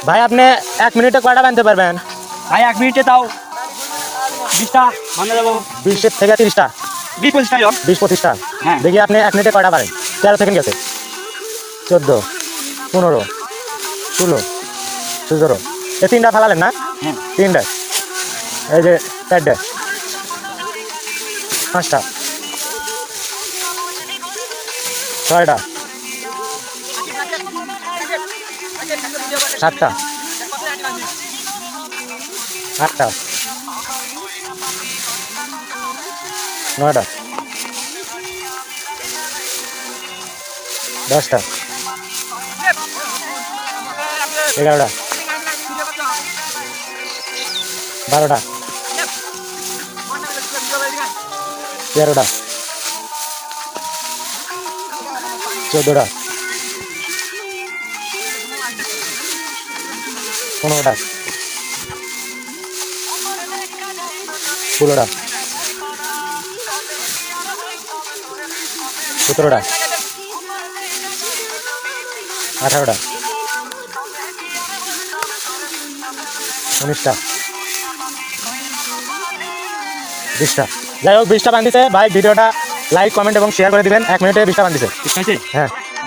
ভাই আপনি 1 মিনিটে কয়টা বানতে পারবেন? ভাই 1 মিনিটে তাও 20টা বান্ধা যাবো। 20 থেকে 30টা, 20-25টা। 20-25টা। হ্যাঁ। দেখি আপনি 1 মিনিটে কয়টা পারেন। 13 সেকেন্ড গেছে। 14, 15, 16, 17। এই 3টা ফালালেন না? হ্যাঁ। 3টা। এই যে 4টা, 5টা, 6টা, 7টা, 8টা, 9টা, 10টা, 11টা, 12টা, 13টা, 14টা, 15টা, 16টা, 17টা, 18টা, 19টা, 20টা। যাই হোক 20টা বান্ধিছে ভাই। ভিডিওটা লাইক, কমেন্ট এবং শেয়ার করে দিবেন। 1 মিনিটে 20টা বান্ধিছে। ঠিক আছে। হ্যাঁ।